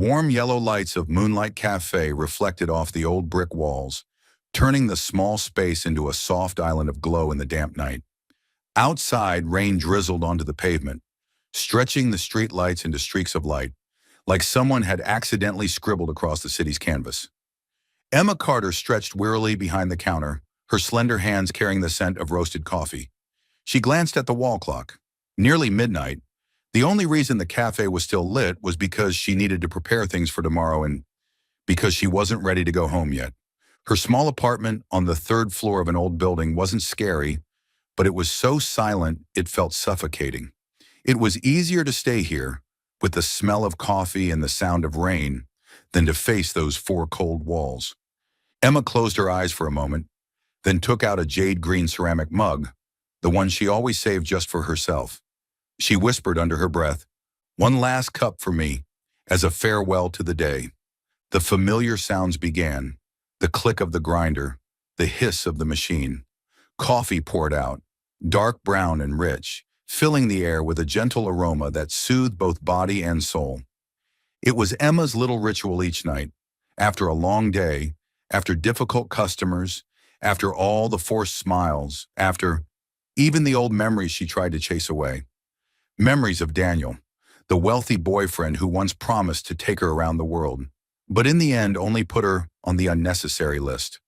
warm yellow lights of Moonlight Cafe reflected off the old brick walls, turning the small space into a soft island of glow in the damp night. Outside, rain drizzled onto the pavement, stretching the street lights into streaks of light, like someone had accidentally scribbled across the city's canvas. Emma Carter stretched wearily behind the counter, her slender hands carrying the scent of roasted coffee. She glanced at the wall clock. Nearly midnight. The only reason the cafe was still lit was because she needed to prepare things for tomorrow and because she wasn't ready to go home yet. Her small apartment on the third floor of an old building wasn't scary, but it was so silent it felt suffocating. It was easier to stay here, with the smell of coffee and the sound of rain, than to face those four cold walls. Emma closed her eyes for a moment, then took out a jade green ceramic mug, the one she always saved just for herself. She whispered under her breath, "One last cup for me, as a farewell to the day." The familiar sounds began, the click of the grinder, the hiss of the machine. Coffee poured out, dark brown and rich, filling the air with a gentle aroma that soothed both body and soul. It was Emma's little ritual each night, after a long day, after difficult customers, after all the forced smiles, after even the old memories she tried to chase away. Memories of Daniel, the wealthy boyfriend who once promised to take her around the world, but in the end only put her on the unnecessary list.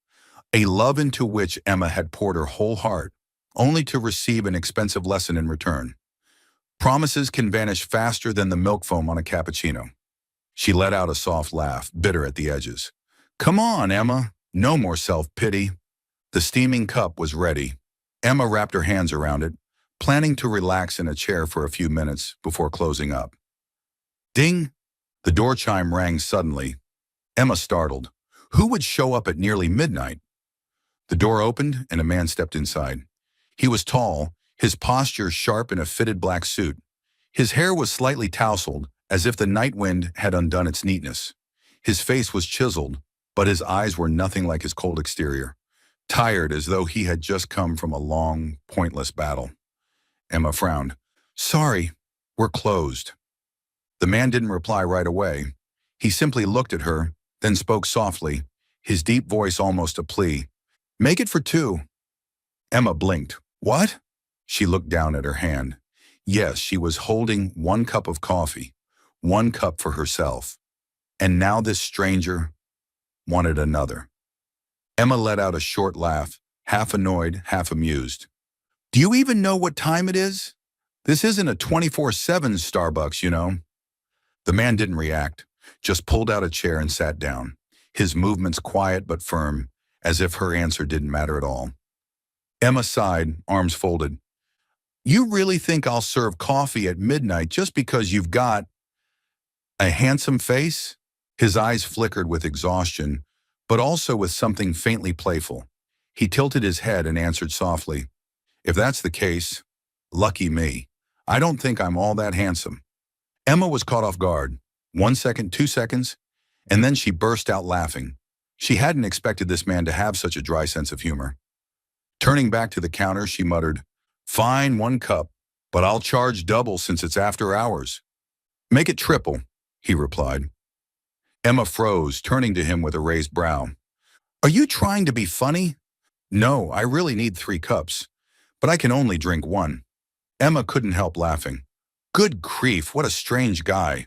A love into which Emma had poured her whole heart, only to receive an expensive lesson in return. Promises can vanish faster than the milk foam on a cappuccino. She let out a soft laugh, bitter at the edges. "Come on, Emma, no more self-pity." The steaming cup was ready. Emma wrapped her hands around it, planning to relax in a chair for a few minutes before closing up. Ding! The door chime rang suddenly. Emma startled. Who would show up at nearly midnight? The door opened and a man stepped inside. He was tall, his posture sharp in a fitted black suit. His hair was slightly tousled, as if the night wind had undone its neatness. His face was chiseled, but his eyes were nothing like his cold exterior, tired as though he had just come from a long, pointless battle. Emma frowned. "Sorry, we're closed." The man didn't reply right away. He simply looked at her, then spoke softly, his deep voice almost a plea. "Make it for two." Emma blinked. "What?" She looked down at her hand. Yes, she was holding one cup of coffee, one cup for herself. And now this stranger wanted another. Emma let out a short laugh, half annoyed, half amused. "Do you even know what time it is? This isn't a 24/7 Starbucks, you know." The man didn't react, just pulled out a chair and sat down, his movements quiet but firm, as if her answer didn't matter at all. Emma sighed, arms folded. "You really think I'll serve coffee at midnight just because you've got a handsome face?" His eyes flickered with exhaustion, but also with something faintly playful. He tilted his head and answered softly, "If that's the case, lucky me. I don't think I'm all that handsome." Emma was caught off guard. 1 second, 2 seconds, and then she burst out laughing. She hadn't expected this man to have such a dry sense of humor. Turning back to the counter, she muttered, "Fine, 1 cup, but I'll charge double since it's after hours." "Make it triple," he replied. Emma froze, turning to him with a raised brow. "Are you trying to be funny?" "No, I really need 3 cups, but I can only drink 1. Emma couldn't help laughing. Good grief, what a strange guy.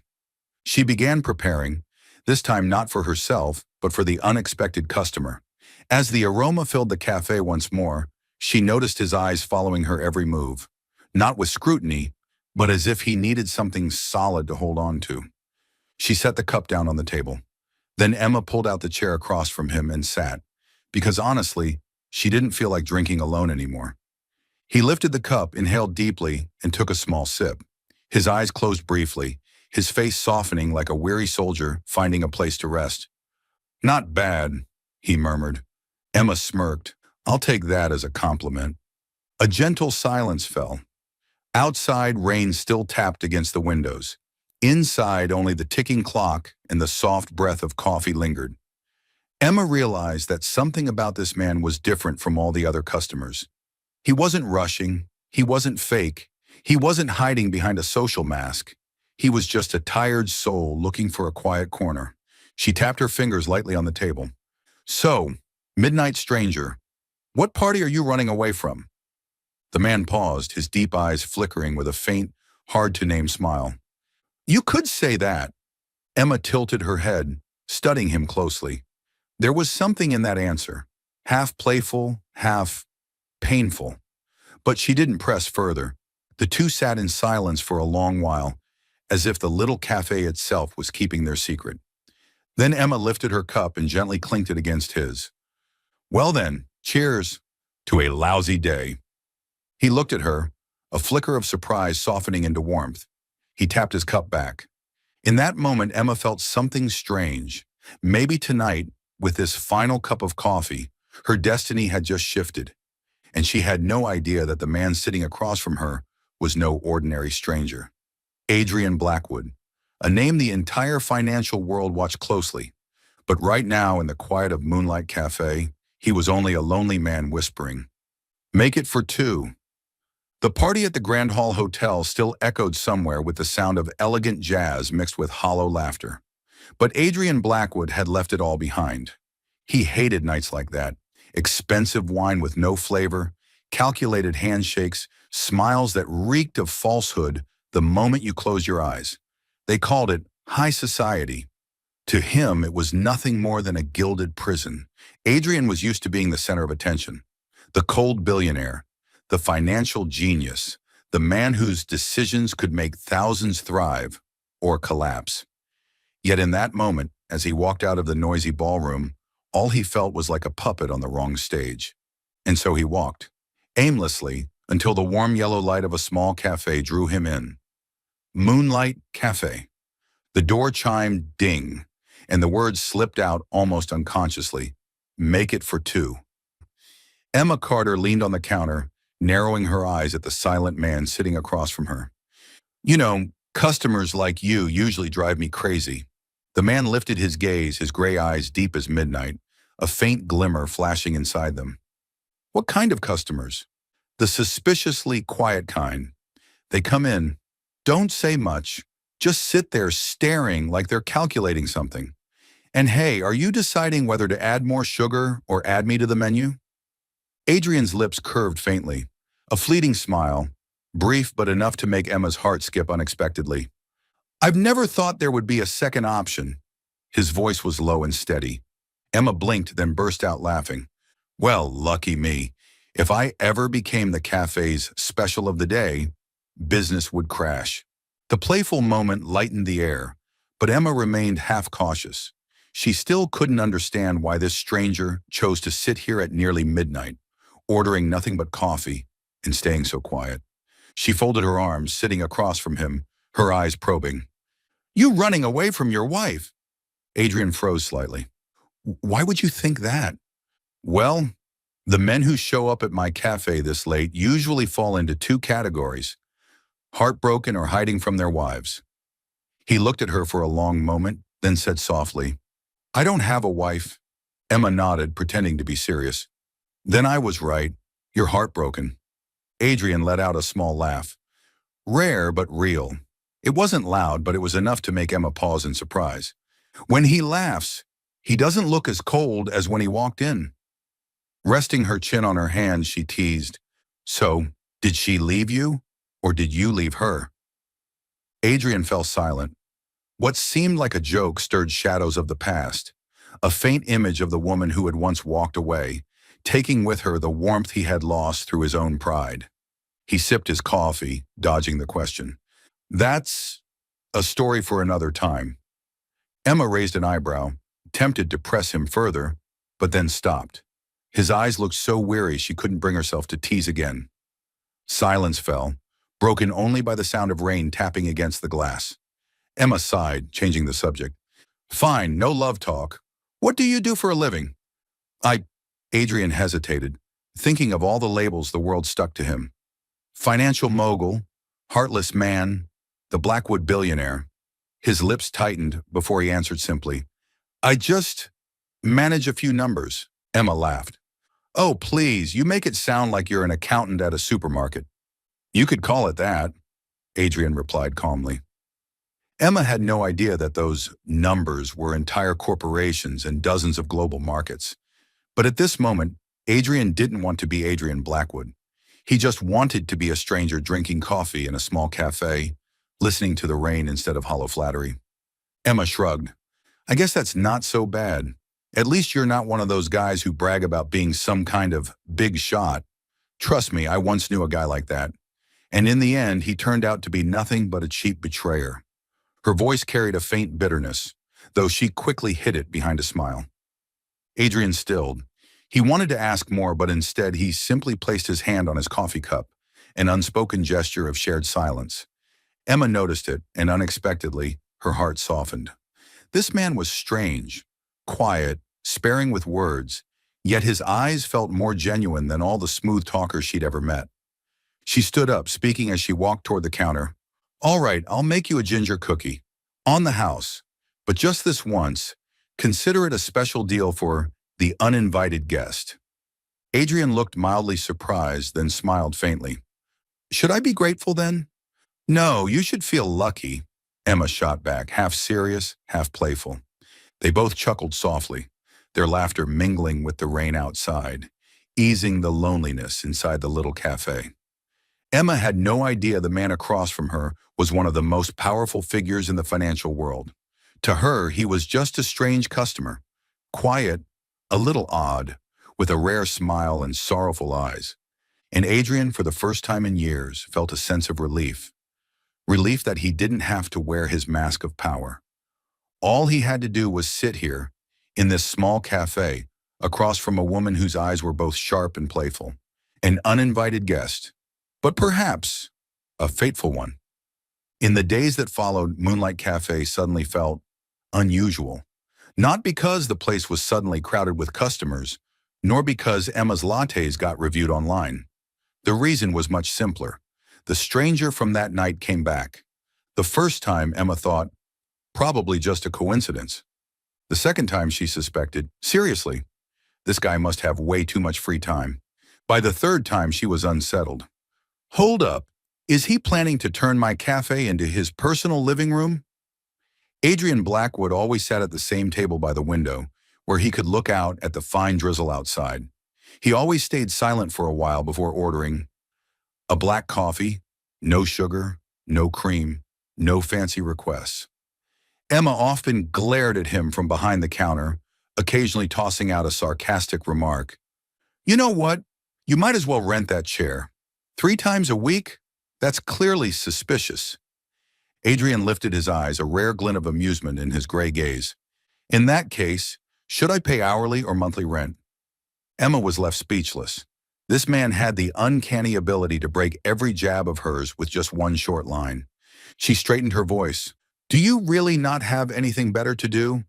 She began preparing, this time not for herself, but for the unexpected customer. As the aroma filled the cafe once more, she noticed his eyes following her every move, not with scrutiny, but as if he needed something solid to hold on to. She set the cup down on the table. Then Emma pulled out the chair across from him and sat, because honestly, she didn't feel like drinking alone anymore. He lifted the cup, inhaled deeply, and took a small sip. His eyes closed briefly, his face softening like a weary soldier finding a place to rest. "Not bad," he murmured. Emma smirked. "I'll take that as a compliment." A gentle silence fell. Outside, rain still tapped against the windows. Inside, only the ticking clock and the soft breath of coffee lingered. Emma realized that something about this man was different from all the other customers. He wasn't rushing. He wasn't fake. He wasn't hiding behind a social mask. He was just a tired soul looking for a quiet corner. She tapped her fingers lightly on the table. So, midnight stranger, what party are you running away from? The man paused, his deep eyes flickering with a faint, hard-to-name smile. You could say that. Emma tilted her head, studying him closely. There was something in that answer, half playful, half painful. But she didn't press further. The two sat in silence for a long while, as if the little cafe itself was keeping their secret. Then Emma lifted her cup and gently clinked it against his. Well then, cheers to a lousy day. He looked at her, a flicker of surprise softening into warmth. He tapped his cup back. In that moment, Emma felt something strange. Maybe tonight, with this final cup of coffee, her destiny had just shifted, and she had no idea that the man sitting across from her was no ordinary stranger. Adrian Blackwood, a name the entire financial world watched closely. But right now, in the quiet of Moonlight Cafe, he was only a lonely man whispering, "Make it for two." The party at the Grand Hall Hotel still echoed somewhere with the sound of elegant jazz mixed with hollow laughter. But Adrian Blackwood had left it all behind. He hated nights like that. Expensive wine with no flavor, calculated handshakes, smiles that reeked of falsehood the moment you closed your eyes. They called it high society. To him, it was nothing more than a gilded prison. Adrian was used to being the center of attention. The cold billionaire, the financial genius, the man whose decisions could make thousands thrive or collapse. Yet in that moment, as he walked out of the noisy ballroom, all he felt was like a puppet on the wrong stage. And so he walked, aimlessly, until the warm yellow light of a small cafe drew him in. Moonlight Cafe. The door chimed ding, and the words slipped out almost unconsciously. Make it for two. Emma Carter leaned on the counter, narrowing her eyes at the silent man sitting across from her. You know, customers like you usually drive me crazy. The man lifted his gaze, his gray eyes deep as midnight, a faint glimmer flashing inside them. What kind of customers? The suspiciously quiet kind. They come in, don't say much, just sit there staring like they're calculating something. And hey, are you deciding whether to add more sugar or add me to the menu? Adrian's lips curved faintly, a fleeting smile, brief but enough to make Emma's heart skip unexpectedly. I've never thought there would be a second option. His voice was low and steady. Emma blinked, then burst out laughing. Well, lucky me. If I ever became the cafe's special of the day, business would crash. The playful moment lightened the air, but Emma remained half cautious. She still couldn't understand why this stranger chose to sit here at nearly midnight, ordering nothing but coffee and staying so quiet. She folded her arms, sitting across from him, her eyes probing. You running away from your wife? Adrian froze slightly. Why would you think that? Well, the men who show up at my cafe this late usually fall into two categories, heartbroken or hiding from their wives. He looked at her for a long moment, then said softly, I don't have a wife. Emma nodded, pretending to be serious. Then I was right. You're heartbroken. Adrian let out a small laugh. Rare but real. It wasn't loud, but it was enough to make Emma pause in surprise. When he laughs, he doesn't look as cold as when he walked in. Resting her chin on her hand, she teased, So, did she leave you, or did you leave her? Adrian fell silent. What seemed like a joke stirred shadows of the past, a faint image of the woman who had once walked away, taking with her the warmth he had lost through his own pride. He sipped his coffee, dodging the question. That's a story for another time. Emma raised an eyebrow, tempted to press him further, but then stopped. His eyes looked so weary she couldn't bring herself to tease again. Silence fell, broken only by the sound of rain tapping against the glass. Emma sighed, changing the subject. Fine, no love talk. What do you do for a living? Adrian hesitated, thinking of all the labels the world stuck to him. Financial mogul, heartless man, the Blackwood billionaire. His lips tightened before he answered simply, I just manage a few numbers. Emma laughed. Oh, please, you make it sound like you're an accountant at a supermarket. You could call it that, Adrian replied calmly. Emma had no idea that those numbers were entire corporations and dozens of global markets. But at this moment, Adrian didn't want to be Adrian Blackwood. He just wanted to be a stranger drinking coffee in a small cafe, listening to the rain instead of hollow flattery. Emma shrugged. I guess that's not so bad. At least you're not one of those guys who brag about being some kind of big shot. Trust me, I once knew a guy like that. And in the end, he turned out to be nothing but a cheap betrayer. Her voice carried a faint bitterness, though she quickly hid it behind a smile. Adrian stilled. He wanted to ask more, but instead he simply placed his hand on his coffee cup, an unspoken gesture of shared silence. Emma noticed it, and unexpectedly, her heart softened. This man was strange, quiet, sparing with words, yet his eyes felt more genuine than all the smooth talkers she'd ever met. She stood up, speaking as she walked toward the counter. All right, I'll make you a ginger cookie. On the house. But just this once, consider it a special deal for the uninvited guest. Adrian looked mildly surprised, then smiled faintly. Should I be grateful then? No, you should feel lucky, Emma shot back, half serious, half playful. They both chuckled softly, their laughter mingling with the rain outside, easing the loneliness inside the little cafe. Emma had no idea the man across from her was one of the most powerful figures in the financial world. To her, he was just a strange customer, quiet, a little odd, with a rare smile and sorrowful eyes. And Adrian, for the first time in years, felt a sense of relief. Relief that he didn't have to wear his mask of power. All he had to do was sit here, in this small cafe, across from a woman whose eyes were both sharp and playful. An uninvited guest, but perhaps a fateful one. In the days that followed, Moonlight Cafe suddenly felt unusual. Not because the place was suddenly crowded with customers, nor because Emma's lattes got reviewed online. The reason was much simpler. The stranger from that night came back. The first time, Emma thought, probably just a coincidence. The second time, she suspected, seriously, this guy must have way too much free time. By the third time, she was unsettled. Hold up, is he planning to turn my cafe into his personal living room? Adrian Blackwood always sat at the same table by the window, where he could look out at the fine drizzle outside. He always stayed silent for a while before ordering a black coffee, no sugar, no cream, no fancy requests. Emma often glared at him from behind the counter, occasionally tossing out a sarcastic remark. You know what? You might as well rent that chair. 3 times a week? That's clearly suspicious. Adrian lifted his eyes, a rare glint of amusement in his gray gaze. In that case, should I pay hourly or monthly rent? Emma was left speechless. This man had the uncanny ability to break every jab of hers with just one short line. She straightened her voice. Do you really not have anything better to do?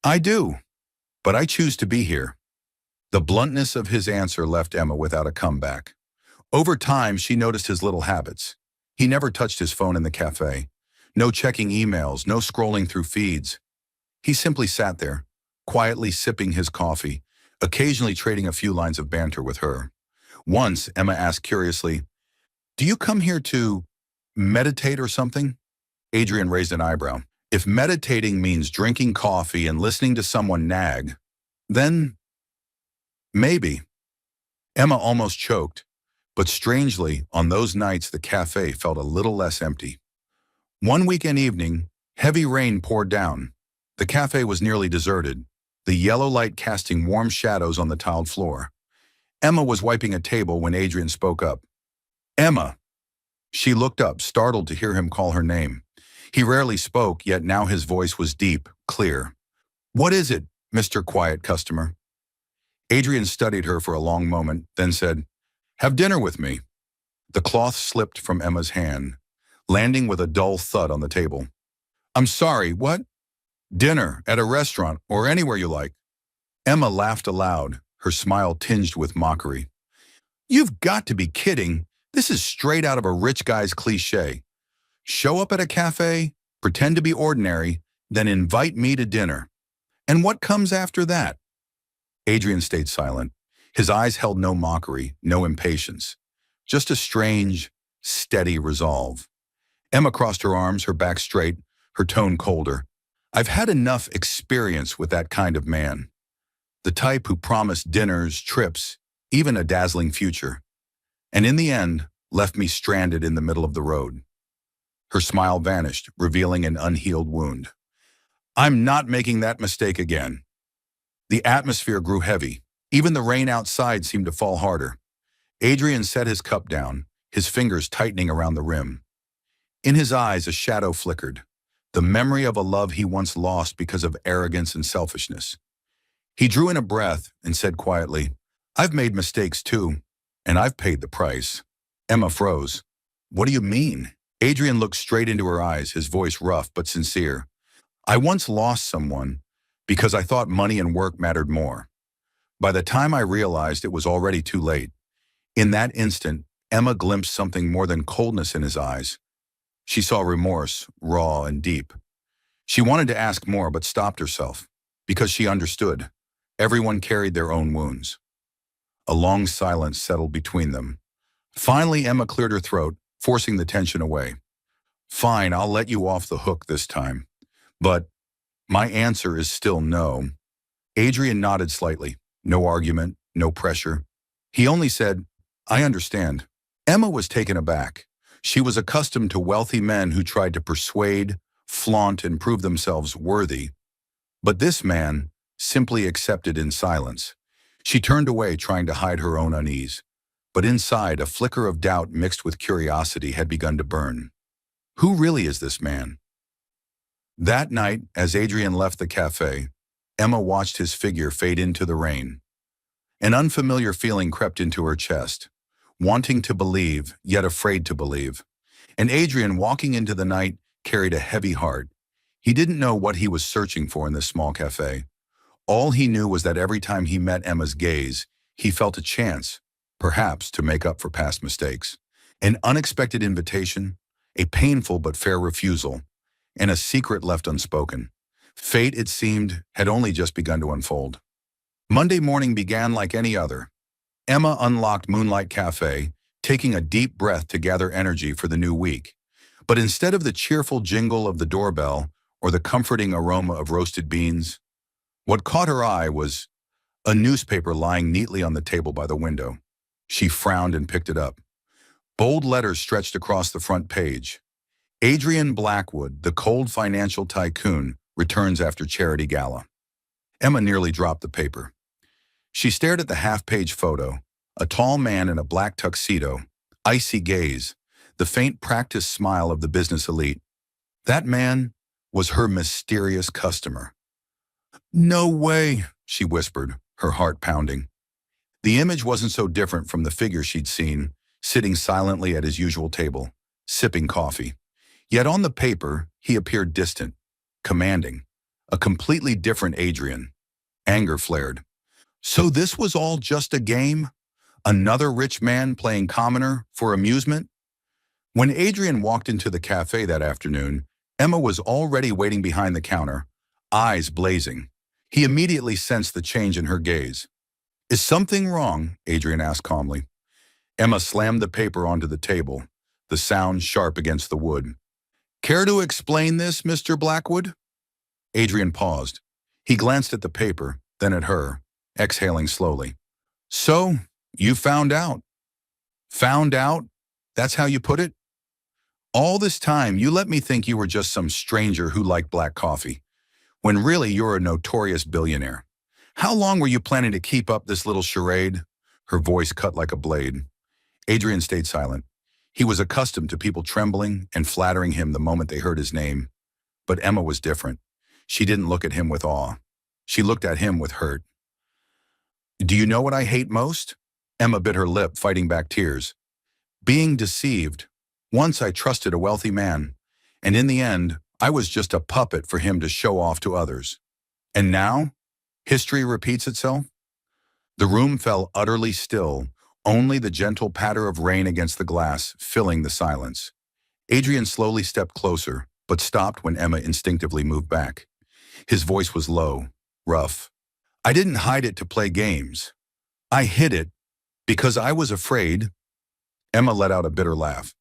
I do, but I choose to be here. The bluntness of his answer left Emma without a comeback. Over time, she noticed his little habits. He never touched his phone in the cafe. No checking emails, no scrolling through feeds. He simply sat there, quietly sipping his coffee, occasionally trading a few lines of banter with her. Once, Emma asked curiously, do you come here to meditate or something? Adrian raised an eyebrow. If meditating means drinking coffee and listening to someone nag, then maybe. Emma almost choked. But strangely, on those nights the cafe felt a little less empty. One weekend evening, heavy rain poured down. The cafe was nearly deserted, the yellow light casting warm shadows on the tiled floor. Emma was wiping a table when Adrian spoke up. Emma! She looked up, startled to hear him call her name. He rarely spoke, yet now his voice was deep, clear. What is it, Mr. Quiet Customer? Adrian studied her for a long moment, then said, Have dinner with me. The cloth slipped from Emma's hand, landing with a dull thud on the table. I'm sorry, what? Dinner, at a restaurant, or anywhere you like. Emma laughed aloud, her smile tinged with mockery. You've got to be kidding. This is straight out of a rich guy's cliché. Show up at a cafe, pretend to be ordinary, then invite me to dinner. And what comes after that? Adrian stayed silent. His eyes held no mockery, no impatience, just a strange, steady resolve. Emma crossed her arms, her back straight, her tone colder. I've had enough experience with that kind of man. The type who promised dinners, trips, even a dazzling future. And in the end, left me stranded in the middle of the road. Her smile vanished, revealing an unhealed wound. I'm not making that mistake again. The atmosphere grew heavy. Even the rain outside seemed to fall harder. Adrian set his cup down, his fingers tightening around the rim. In his eyes, a shadow flickered, the memory of a love he once lost because of arrogance and selfishness. He drew in a breath and said quietly, I've made mistakes too, and I've paid the price. Emma froze. What do you mean? Adrian looked straight into her eyes, his voice rough but sincere. I once lost someone because I thought money and work mattered more. By the time I realized it was already too late. In that instant, Emma glimpsed something more than coldness in his eyes. She saw remorse, raw and deep. She wanted to ask more but stopped herself, because she understood. Everyone carried their own wounds. A long silence settled between them. Finally, Emma cleared her throat, forcing the tension away. Fine, I'll let you off the hook this time. But my answer is still no. Adrian nodded slightly. No argument, no pressure. He only said, I understand. Emma was taken aback. She was accustomed to wealthy men who tried to persuade, flaunt, and prove themselves worthy. But this man simply accepted in silence. She turned away, trying to hide her own unease. But inside, a flicker of doubt mixed with curiosity had begun to burn. Who really is this man? That night, as Adrian left the cafe, Emma watched his figure fade into the rain. An unfamiliar feeling crept into her chest, wanting to believe, yet afraid to believe. And Adrian, walking into the night, carried a heavy heart. He didn't know what he was searching for in this small cafe. All he knew was that every time he met Emma's gaze, he felt a chance, perhaps to make up for past mistakes. An unexpected invitation, a painful but fair refusal, and a secret left unspoken. Fate, it seemed, had only just begun to unfold. Monday morning began like any other. Emma unlocked Moonlight Cafe, taking a deep breath to gather energy for the new week. But instead of the cheerful jingle of the doorbell or the comforting aroma of roasted beans, what caught her eye was a newspaper lying neatly on the table by the window. She frowned and picked it up. Bold letters stretched across the front page. Adrian Blackwood, the cold financial tycoon, returns after charity gala. Emma nearly dropped the paper. She stared at the half-page photo, a tall man in a black tuxedo, icy gaze, the faint practiced smile of the business elite. That man was her mysterious customer. No way, she whispered, her heart pounding. The image wasn't so different from the figure she'd seen, sitting silently at his usual table, sipping coffee. Yet on the paper, he appeared distant, commanding, a completely different Adrian. Anger flared. So this was all just a game? Another rich man playing commoner for amusement? When Adrian walked into the cafe that afternoon, Emma was already waiting behind the counter, eyes blazing. He immediately sensed the change in her gaze. Is something wrong? Adrian asked calmly. Emma slammed the paper onto the table, the sound sharp against the wood. Care to explain this, Mr. Blackwood? Adrian paused. He glanced at the paper, then at her, exhaling slowly. So, you found out. Found out? That's how you put it? All this time, you let me think you were just some stranger who liked black coffee, when really you're a notorious billionaire. How long were you planning to keep up this little charade? Her voice cut like a blade. Adrian stayed silent. He was accustomed to people trembling and flattering him the moment they heard his name. But Emma was different. She didn't look at him with awe. She looked at him with hurt. Do you know what I hate most? Emma bit her lip, fighting back tears. Being deceived. Once I trusted a wealthy man, and in the end, I was just a puppet for him to show off to others. And now, history repeats itself? The room fell utterly still, only the gentle patter of rain against the glass filling the silence. Adrian slowly stepped closer, but stopped when Emma instinctively moved back. His voice was low, rough. I didn't hide it to play games. I hid it because I was afraid. Emma let out a bitter laugh.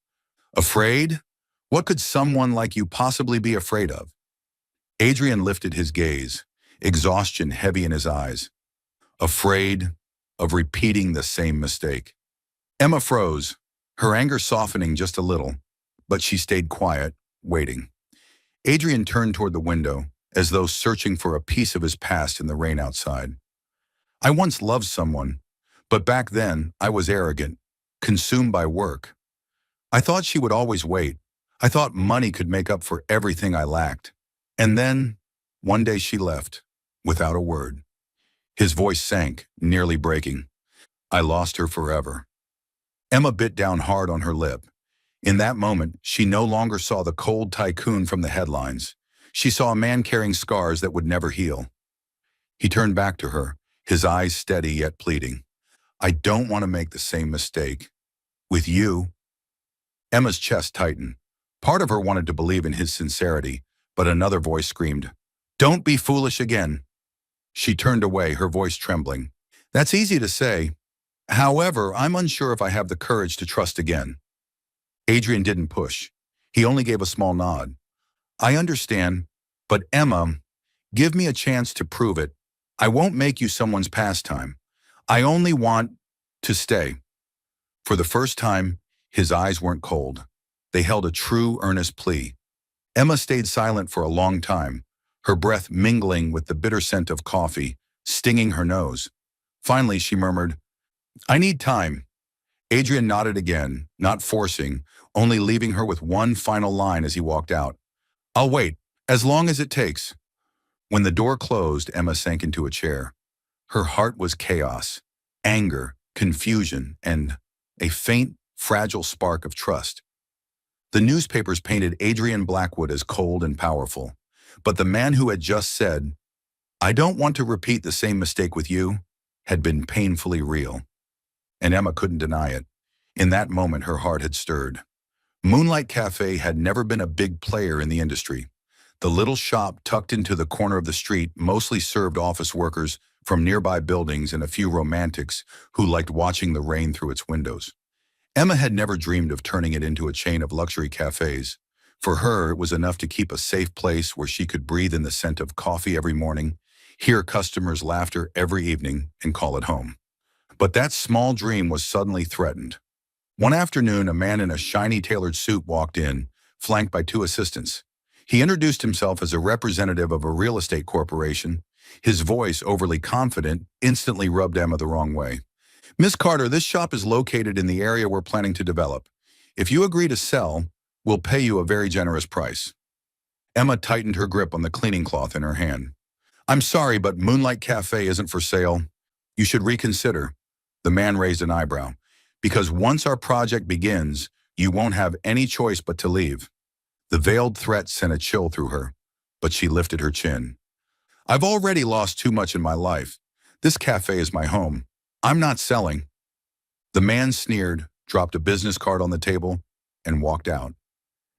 Afraid? What could someone like you possibly be afraid of? Adrian lifted his gaze, exhaustion heavy in his eyes. Afraid of repeating the same mistake. Emma froze, her anger softening just a little, but she stayed quiet, waiting. Adrian turned toward the window, as though searching for a piece of his past in the rain outside. I once loved someone, but back then I was arrogant, consumed by work. I thought she would always wait. I thought money could make up for everything I lacked. And then, one day she left, without a word. His voice sank, nearly breaking. I lost her forever. Emma bit down hard on her lip. In that moment, she no longer saw the cold tycoon from the headlines. She saw a man carrying scars that would never heal. He turned back to her, his eyes steady yet pleading. I don't want to make the same mistake. With you. Emma's chest tightened. Part of her wanted to believe in his sincerity, but another voice screamed, Don't be foolish again. She turned away, her voice trembling. That's easy to say. However, I'm unsure if I have the courage to trust again. Adrian didn't push. He only gave a small nod. I understand, but Emma, give me a chance to prove it. I won't make you someone's pastime. I only want to stay. For the first time, his eyes weren't cold. They held a true, earnest plea. Emma stayed silent for a long time, her breath mingling with the bitter scent of coffee, stinging her nose. Finally, she murmured, I need time. Adrian nodded again, not forcing, only leaving her with one final line as he walked out. I'll wait, as long as it takes. When the door closed, Emma sank into a chair. Her heart was chaos, anger, confusion, and a faint, fragile spark of trust. The newspapers painted Adrian Blackwood as cold and powerful, but the man who had just said, I don't want to repeat the same mistake with you, had been painfully real. And Emma couldn't deny it. In that moment, her heart had stirred. Moonlight Cafe had never been a big player in the industry. The little shop tucked into the corner of the street mostly served office workers from nearby buildings and a few romantics who liked watching the rain through its windows. Emma had never dreamed of turning it into a chain of luxury cafes. For her, it was enough to keep a safe place where she could breathe in the scent of coffee every morning, hear customers' laughter every evening, and call it home. But that small dream was suddenly threatened. One afternoon, a man in a shiny tailored suit walked in, flanked by two assistants. He introduced himself as a representative of a real estate corporation. His voice, overly confident, instantly rubbed Emma the wrong way. Miss Carter, this shop is located in the area we're planning to develop. If you agree to sell, we'll pay you a very generous price. Emma tightened her grip on the cleaning cloth in her hand. I'm sorry, but Moonlight Cafe isn't for sale. You should reconsider. The man raised an eyebrow. Because once our project begins, you won't have any choice but to leave. The veiled threat sent a chill through her, but she lifted her chin. I've already lost too much in my life. This cafe is my home. I'm not selling. The man sneered, dropped a business card on the table, and walked out.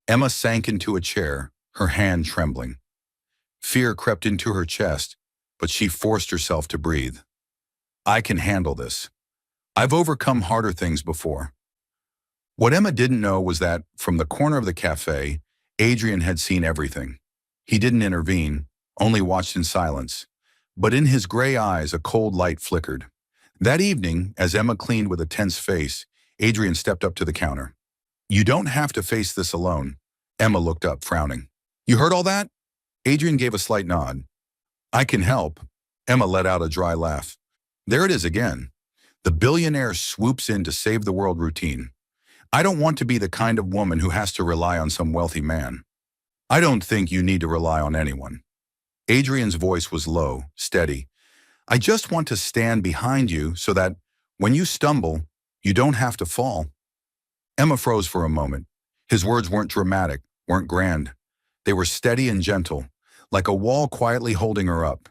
Emma sank into a chair, her hand trembling. Fear crept into her chest, but she forced herself to breathe. I can handle this. I've overcome harder things before. What Emma didn't know was that, from the corner of the cafe, Adrian had seen everything. He didn't intervene, only watched in silence. But in his gray eyes, a cold light flickered. That evening, as Emma cleaned with a tense face, Adrian stepped up to the counter. You don't have to face this alone. Emma looked up, frowning. You heard all that? Adrian gave a slight nod. I can help. Emma let out a dry laugh. There it is again. The billionaire swoops in to save the world routine. I don't want to be the kind of woman who has to rely on some wealthy man. I don't think you need to rely on anyone. Adrian's voice was low, steady. I just want to stand behind you so that, when you stumble, you don't have to fall. Emma froze for a moment. His words weren't dramatic, weren't grand. They were steady and gentle, like a wall quietly holding her up.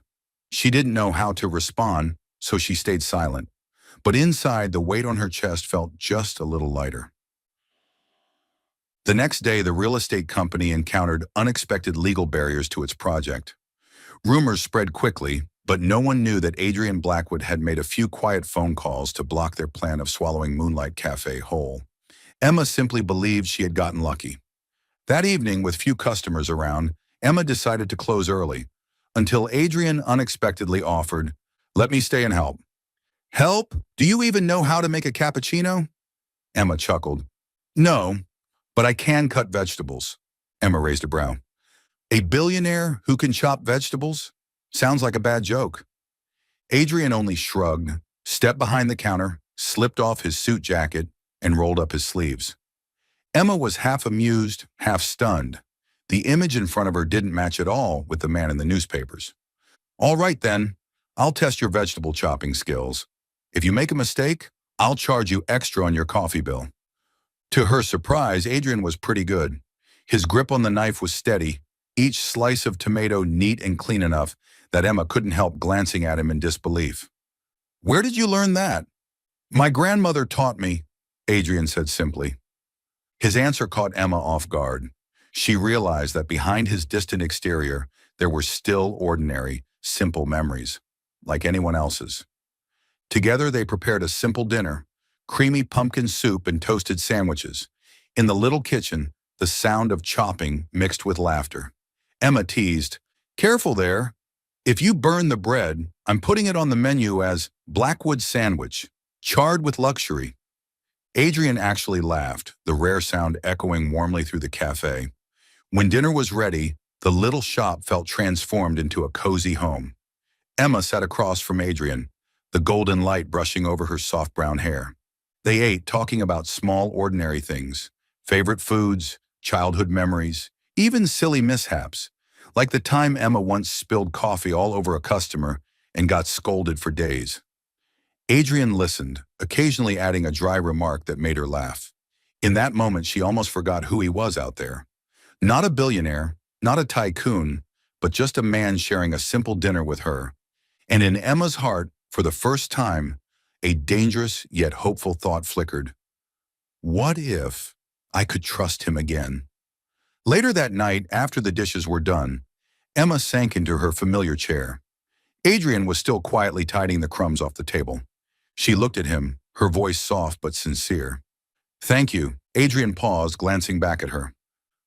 She didn't know how to respond, so she stayed silent. But inside, the weight on her chest felt just a little lighter. The next day, the real estate company encountered unexpected legal barriers to its project. Rumors spread quickly, but no one knew that Adrian Blackwood had made a few quiet phone calls to block their plan of swallowing Moonlight Cafe whole. Emma simply believed she had gotten lucky. That evening, with few customers around, Emma decided to close early, until Adrian unexpectedly offered, "Let me stay and help." "Help? Do you even know how to make a cappuccino?" Emma chuckled. "No, but I can cut vegetables." Emma raised a brow. "A billionaire who can chop vegetables? Sounds like a bad joke." Adrian only shrugged, stepped behind the counter, slipped off his suit jacket, and rolled up his sleeves. Emma was half amused, half stunned. The image in front of her didn't match at all with the man in the newspapers. "All right then, I'll test your vegetable chopping skills. If you make a mistake, I'll charge you extra on your coffee bill." To her surprise, Adrian was pretty good. His grip on the knife was steady, each slice of tomato neat and clean enough that Emma couldn't help glancing at him in disbelief. "Where did you learn that?" "My grandmother taught me," Adrian said simply. His answer caught Emma off guard. She realized that behind his distant exterior, there were still ordinary, simple memories, like anyone else's. Together they prepared a simple dinner, creamy pumpkin soup and toasted sandwiches. In the little kitchen, the sound of chopping mixed with laughter. Emma teased, "Careful there. If you burn the bread, I'm putting it on the menu as Blackwood sandwich, charred with luxury." Adrian actually laughed, the rare sound echoing warmly through the cafe. When dinner was ready, the little shop felt transformed into a cozy home. Emma sat across from Adrian, the golden light brushing over her soft brown hair. They ate, talking about small, ordinary things, favorite foods, childhood memories, even silly mishaps, like the time Emma once spilled coffee all over a customer and got scolded for days. Adrian listened, occasionally adding a dry remark that made her laugh. In that moment, she almost forgot who he was out there. Not a billionaire, not a tycoon, but just a man sharing a simple dinner with her. And in Emma's heart, for the first time, a dangerous yet hopeful thought flickered. What if I could trust him again? Later that night, after the dishes were done, Emma sank into her familiar chair. Adrian was still quietly tidying the crumbs off the table. She looked at him, her voice soft but sincere. "Thank you." Adrian paused, glancing back at her.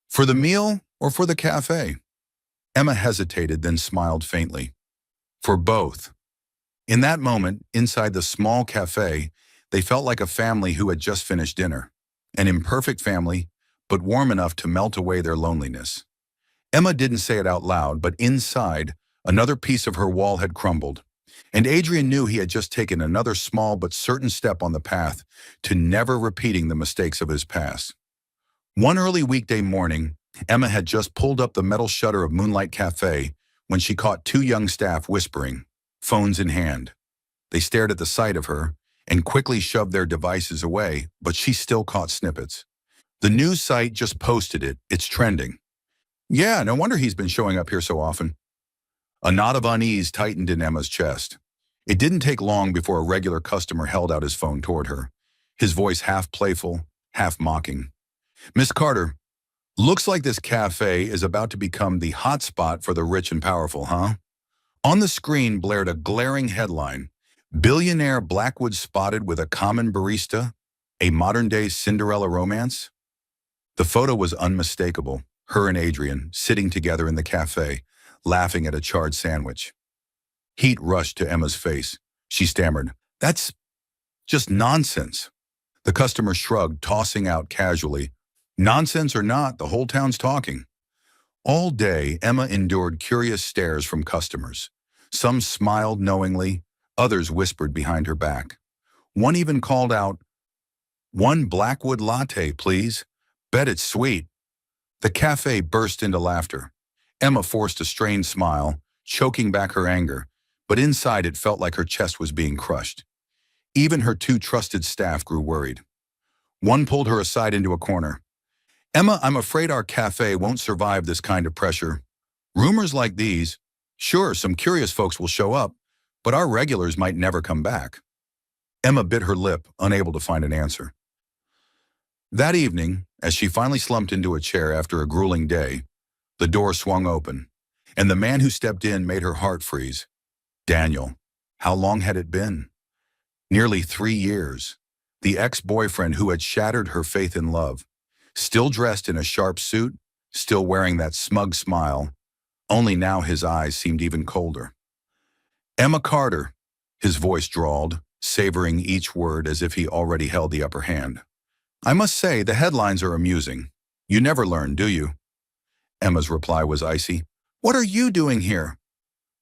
"For the meal or for the cafe?" Emma hesitated, then smiled faintly. "For both." In that moment, inside the small cafe, they felt like a family who had just finished dinner. An imperfect family, but warm enough to melt away their loneliness. Emma didn't say it out loud, but inside, another piece of her wall had crumbled. And Adrian knew he had just taken another small but certain step on the path to never repeating the mistakes of his past. One early weekday morning, Emma had just pulled up the metal shutter of Moonlight Cafe when she caught two young staff whispering, phones in hand. They stared at the sight of her and quickly shoved their devices away, but she still caught snippets. "The news site just posted it. It's trending." "Yeah, no wonder he's been showing up here so often." A knot of unease tightened in Emma's chest. It didn't take long before a regular customer held out his phone toward her, his voice half playful, half mocking. "Miss Carter, looks like this cafe is about to become the hotspot for the rich and powerful, huh?" On the screen blared a glaring headline, "Billionaire Blackwood spotted with a common barista, a modern-day Cinderella romance." The photo was unmistakable, her and Adrian sitting together in the cafe, laughing at a charred sandwich. Heat rushed to Emma's face. She stammered, "That's just nonsense." The customer shrugged, tossing out casually, "Nonsense or not, the whole town's talking." All day, Emma endured curious stares from customers. Some smiled knowingly, others whispered behind her back. One even called out, "One Blackwood latte, please. Bet it's sweet." The cafe burst into laughter. Emma forced a strained smile, choking back her anger, but inside it felt like her chest was being crushed. Even her two trusted staff grew worried. One pulled her aside into a corner. "Emma, I'm afraid our cafe won't survive this kind of pressure. Rumors like these, sure, some curious folks will show up, but our regulars might never come back." Emma bit her lip, unable to find an answer. That evening, as she finally slumped into a chair after a grueling day, the door swung open, and the man who stepped in made her heart freeze. Daniel. How long had it been? Nearly 3 years. The ex-boyfriend who had shattered her faith in love. Still dressed in a sharp suit, still wearing that smug smile, only now his eyes seemed even colder. Emma Carter, his voice drawled, savoring each word as if he already held the upper hand. I must say, the headlines are amusing. You never learn, do you? Emma's reply was icy. What are you doing here?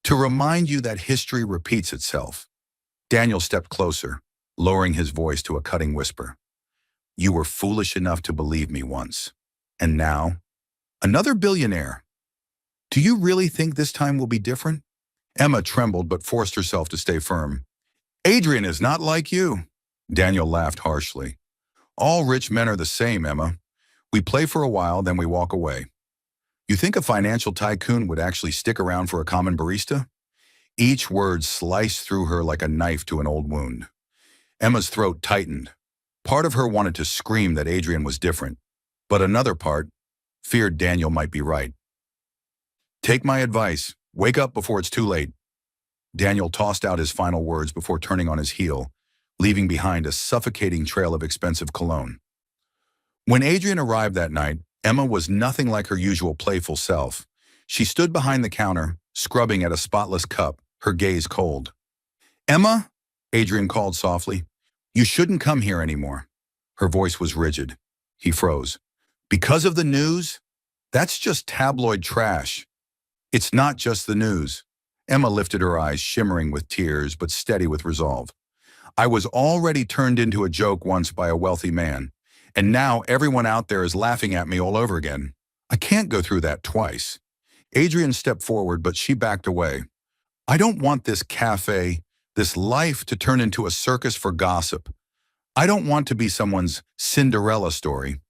To remind you that history repeats itself. Daniel stepped closer, lowering his voice to a cutting whisper. You were foolish enough to believe me once. And now, another billionaire. Do you really think this time will be different? Emma trembled but forced herself to stay firm. Adrian is not like you. Daniel laughed harshly. All rich men are the same, Emma. We play for a while, then we walk away. You think a financial tycoon would actually stick around for a common barista? Each word sliced through her like a knife to an old wound. Emma's throat tightened. Part of her wanted to scream that Adrian was different, but another part feared Daniel might be right. Take my advice. Wake up before it's too late. Daniel tossed out his final words before turning on his heel, leaving behind a suffocating trail of expensive cologne. When Adrian arrived that night, Emma was nothing like her usual playful self. She stood behind the counter, scrubbing at a spotless cup, her gaze cold. Emma, Adrian called softly, you shouldn't come here anymore. Her voice was rigid. He froze. Because of the news? That's just tabloid trash. It's not just the news. Emma lifted her eyes, shimmering with tears, but steady with resolve. I was already turned into a joke once by a wealthy man, and now everyone out there is laughing at me all over again. I can't go through that twice. Adrian stepped forward, but she backed away. I don't want this cafe, this life to turn into a circus for gossip. I don't want to be someone's Cinderella story.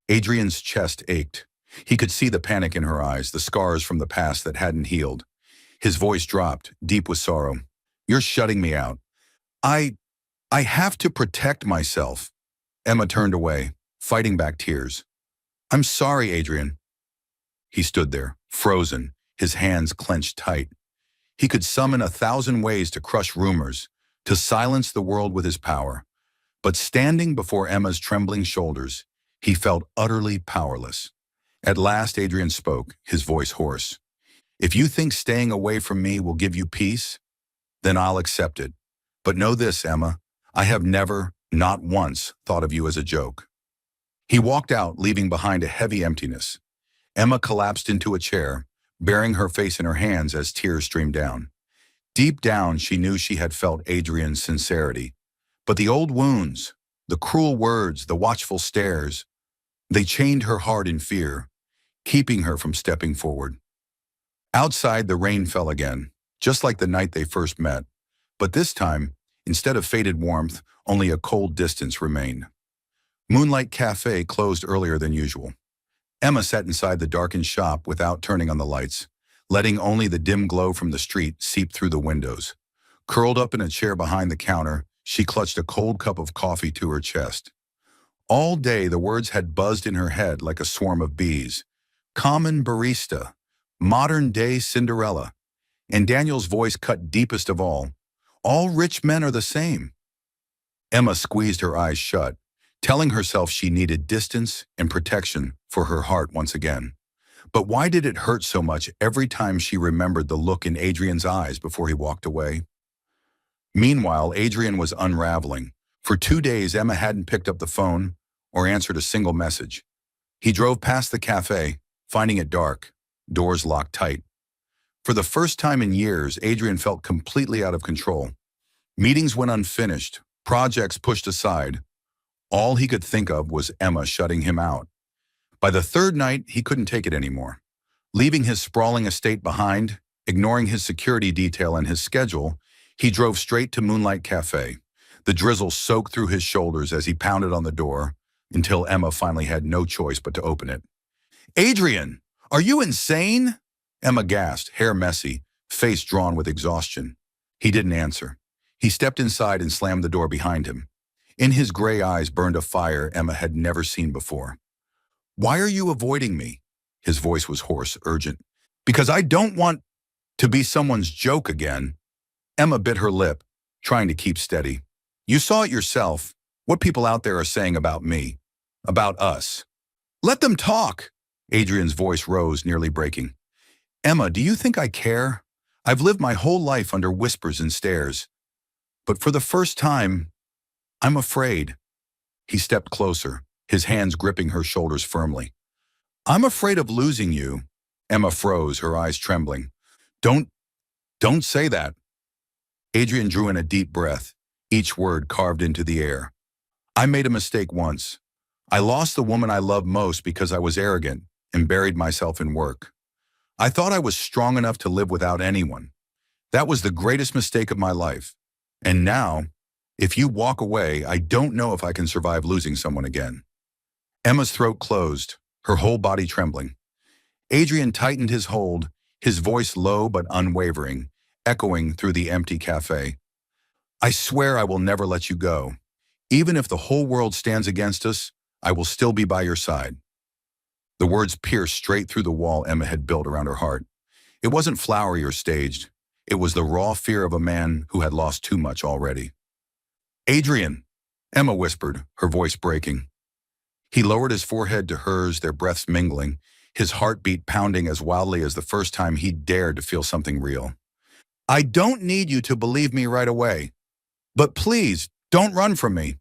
Adrian's chest ached. He could see the panic in her eyes, the scars from the past that hadn't healed. His voice dropped, deep with sorrow. You're shutting me out. I have to protect myself. Emma turned away, fighting back tears. I'm sorry, Adrian. He stood there, frozen, his hands clenched tight. He could summon 1,000 ways to crush rumors, to silence the world with his power. But standing before Emma's trembling shoulders, he felt utterly powerless. At last, Adrian spoke, his voice hoarse. If you think staying away from me will give you peace, then I'll accept it. But know this, Emma, I have never, not once, thought of you as a joke. He walked out, leaving behind a heavy emptiness. Emma collapsed into a chair, burying her face in her hands as tears streamed down. Deep down, she knew she had felt Adrian's sincerity. But the old wounds, the cruel words, the watchful stares, they chained her heart in fear, keeping her from stepping forward. Outside, the rain fell again, just like the night they first met. But this time, instead of faded warmth, only a cold distance remained. Moonlight Cafe closed earlier than usual. Emma sat inside the darkened shop without turning on the lights, letting only the dim glow from the street seep through the windows. Curled up in a chair behind the counter, she clutched a cold cup of coffee to her chest. All day, the words had buzzed in her head like a swarm of bees. Common barista, modern-day Cinderella, and Daniel's voice cut deepest of all. All rich men are the same. Emma squeezed her eyes shut, telling herself she needed distance and protection for her heart once again. But why did it hurt so much every time she remembered the look in Adrian's eyes before he walked away? Meanwhile, Adrian was unraveling. For 2 days, Emma hadn't picked up the phone or answered a single message. He drove past the cafe, finding it dark, doors locked tight. For the first time in years, Adrian felt completely out of control. Meetings went unfinished, projects pushed aside. All he could think of was Emma shutting him out. By the third night, he couldn't take it anymore. Leaving his sprawling estate behind, ignoring his security detail and his schedule, he drove straight to Moonlight Cafe. The drizzle soaked through his shoulders as he pounded on the door, until Emma finally had no choice but to open it. Adrian, are you insane? Emma gasped, hair messy, face drawn with exhaustion. He didn't answer. He stepped inside and slammed the door behind him. In his gray eyes burned a fire Emma had never seen before. Why are you avoiding me? His voice was hoarse, urgent. Because I don't want to be someone's joke again. Emma bit her lip, trying to keep steady. You saw it yourself, what people out there are saying about me, about us. Let them talk. Adrian's voice rose, nearly breaking. Emma, do you think I care? I've lived my whole life under whispers and stares. But for the first time, I'm afraid. He stepped closer, his hands gripping her shoulders firmly. I'm afraid of losing you. Emma froze, her eyes trembling. Don't, don't say that. Adrian drew in a deep breath, each word carved into the air. I made a mistake once. I lost the woman I loved most because I was arrogant and buried myself in work. I thought I was strong enough to live without anyone. That was the greatest mistake of my life. And now, if you walk away, I don't know if I can survive losing someone again. Emma's throat closed, her whole body trembling. Adrian tightened his hold, his voice low but unwavering, echoing through the empty cafe. I swear I will never let you go. Even if the whole world stands against us, I will still be by your side. The words pierced straight through the wall Emma had built around her heart. It wasn't flowery or staged. It was the raw fear of a man who had lost too much already. Adrian, Emma whispered, her voice breaking. He lowered his forehead to hers, their breaths mingling, his heartbeat pounding as wildly as the first time he dared to feel something real. I don't need you to believe me right away, but please, don't run from me.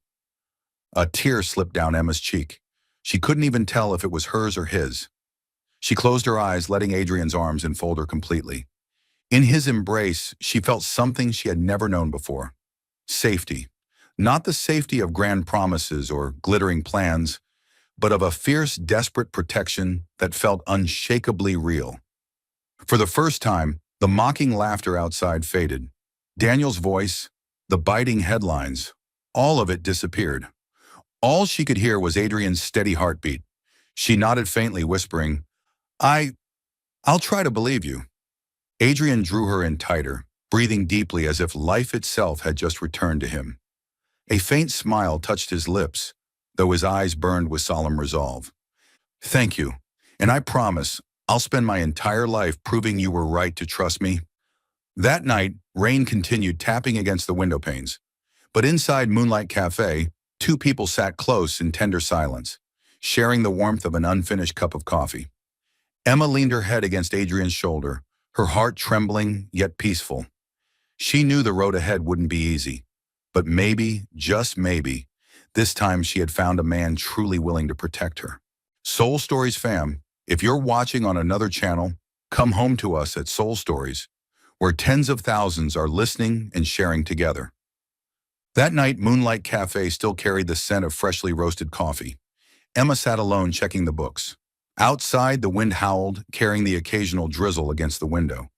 A tear slipped down Emma's cheek. She couldn't even tell if it was hers or his. She closed her eyes, letting Adrian's arms enfold her completely. In his embrace, she felt something she had never known before. Safety. Not the safety of grand promises or glittering plans, but of a fierce, desperate protection that felt unshakably real. For the first time, the mocking laughter outside faded. Daniel's voice, the biting headlines, all of it disappeared. All she could hear was Adrian's steady heartbeat. She nodded faintly, whispering, I'll try to believe you. Adrian drew her in tighter, breathing deeply as if life itself had just returned to him. A faint smile touched his lips, though his eyes burned with solemn resolve. Thank you, and I promise I'll spend my entire life proving you were right to trust me. That night, rain continued tapping against the window panes. But inside Moonlight Cafe, two people sat close in tender silence, sharing the warmth of an unfinished cup of coffee. Emma leaned her head against Adrian's shoulder, her heart trembling yet peaceful. She knew the road ahead wouldn't be easy, but maybe, just maybe, this time she had found a man truly willing to protect her. Soul Stories fam, if you're watching on another channel, come home to us at Soul Stories, where tens of thousands are listening and sharing together. That night, Moonlight Cafe still carried the scent of freshly roasted coffee. Emma sat alone checking the books. Outside, the wind howled, carrying the occasional drizzle against the window.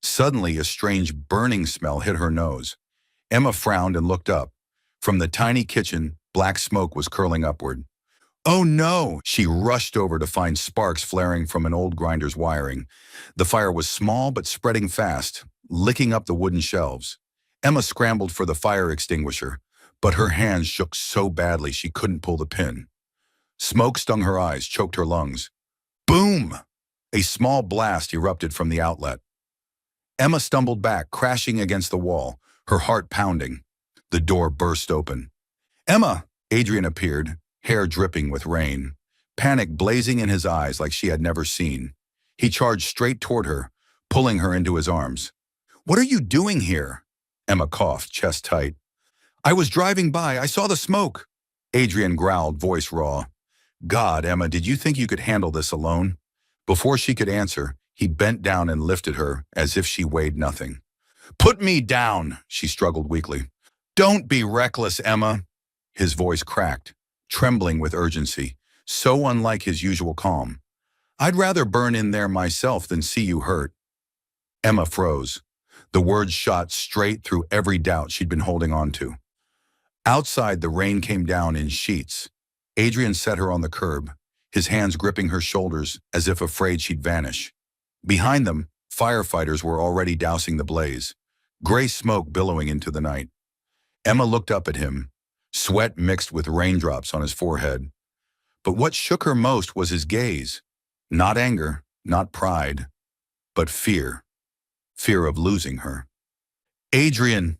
Suddenly, a strange burning smell hit her nose. Emma frowned and looked up. From the tiny kitchen, black smoke was curling upward. Oh no! She rushed over to find sparks flaring from an old grinder's wiring. The fire was small but spreading fast, licking up the wooden shelves. Emma scrambled for the fire extinguisher, but her hands shook so badly she couldn't pull the pin. Smoke stung her eyes, choked her lungs. Boom! A small blast erupted from the outlet. Emma stumbled back, crashing against the wall, her heart pounding. The door burst open. Emma! Adrian appeared, hair dripping with rain, panic blazing in his eyes like she had never seen. He charged straight toward her, pulling her into his arms. What are you doing here? Emma coughed, chest tight. I was driving by. I saw the smoke. Adrian growled, voice raw. God, Emma, did you think you could handle this alone? Before she could answer, he bent down and lifted her as if she weighed nothing. Put me down, she struggled weakly. Don't be reckless, Emma. His voice cracked, trembling with urgency, so unlike his usual calm. I'd rather burn in there myself than see you hurt. Emma froze. The words shot straight through every doubt she'd been holding on to. Outside, the rain came down in sheets. Adrian set her on the curb, his hands gripping her shoulders as if afraid she'd vanish. Behind them, firefighters were already dousing the blaze, gray smoke billowing into the night. Emma looked up at him, sweat mixed with raindrops on his forehead. But what shook her most was his gaze. Not anger, not pride, but fear. Fear of losing her. Adrian!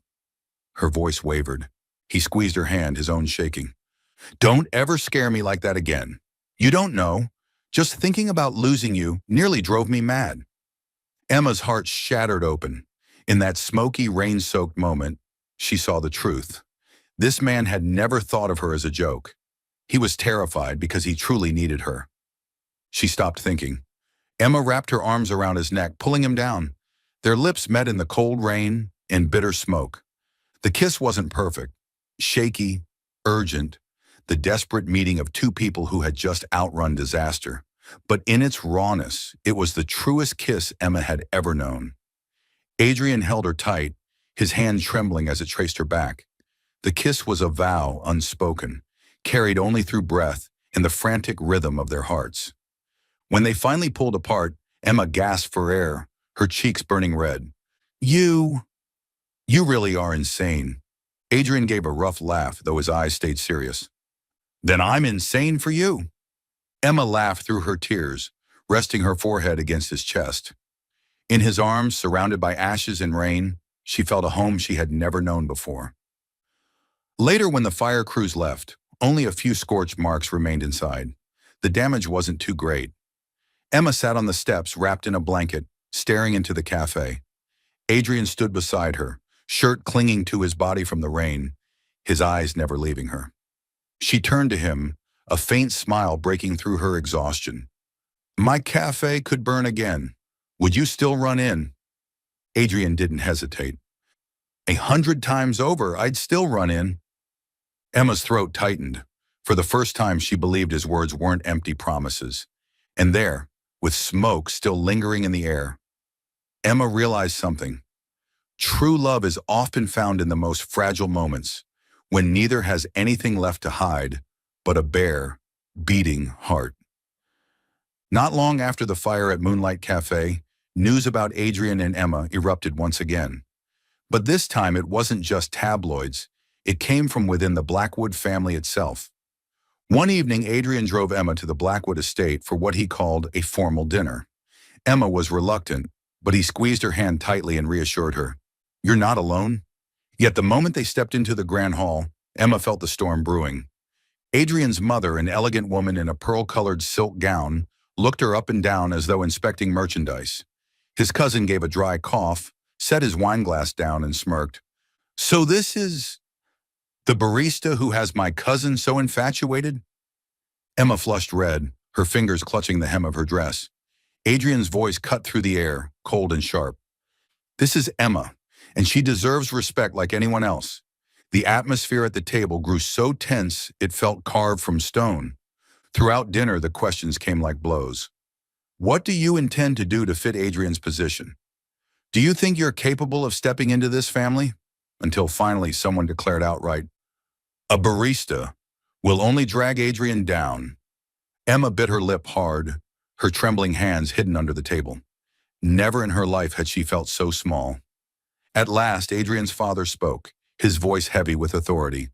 Her voice wavered. He squeezed her hand, his own shaking. Don't ever scare me like that again. You don't know. Just thinking about losing you nearly drove me mad. Emma's heart shattered open. In that smoky, rain-soaked moment, she saw the truth. This man had never thought of her as a joke. He was terrified because he truly needed her. She stopped thinking. Emma wrapped her arms around his neck, pulling him down. Their lips met in the cold rain and bitter smoke. The kiss wasn't perfect, shaky, urgent, the desperate meeting of two people who had just outrun disaster. But in its rawness, it was the truest kiss Emma had ever known. Adrian held her tight, his hand trembling as it traced her back. The kiss was a vow unspoken, carried only through breath and the frantic rhythm of their hearts. When they finally pulled apart, Emma gasped for air, her cheeks burning red. You really are insane." Adrian gave a rough laugh, though his eyes stayed serious. "Then I'm insane for you." Emma laughed through her tears, resting her forehead against his chest. In his arms, surrounded by ashes and rain, she felt a home she had never known before. Later, when the fire crews left, only a few scorch marks remained inside. The damage wasn't too great. Emma sat on the steps, wrapped in a blanket, staring into the cafe. Adrian stood beside her, shirt clinging to his body from the rain, his eyes never leaving her. She turned to him, a faint smile breaking through her exhaustion. "My cafe could burn again. Would you still run in?" Adrian didn't hesitate. 100 times over, I'd still run in." Emma's throat tightened. For the first time, she believed his words weren't empty promises. And there, with smoke still lingering in the air, Emma realized something. True love is often found in the most fragile moments, when neither has anything left to hide but a bare, beating heart. Not long after the fire at Moonlight Cafe, news about Adrian and Emma erupted once again. But this time it wasn't just tabloids, it came from within the Blackwood family itself. One evening, Adrian drove Emma to the Blackwood estate for what he called a formal dinner. Emma was reluctant, but he squeezed her hand tightly and reassured her, "You're not alone." Yet the moment they stepped into the grand hall, Emma felt the storm brewing. Adrian's mother, an elegant woman in a pearl-colored silk gown, looked her up and down as though inspecting merchandise. His cousin gave a dry cough, set his wineglass down and smirked. "So this is the barista who has my cousin so infatuated?" Emma flushed red, her fingers clutching the hem of her dress. Adrian's voice cut through the air, cold and sharp. "This is Emma, and she deserves respect like anyone else." The atmosphere at the table grew so tense it felt carved from stone. Throughout dinner, the questions came like blows. What do you intend to do to fit Adrian's position? Do you think you're capable of stepping into this family? Until finally someone declared outright, "A barista will only drag Adrian down." Emma bit her lip hard, her trembling hands hidden under the table. Never in her life had she felt so small. At last, Adrian's father spoke, his voice heavy with authority.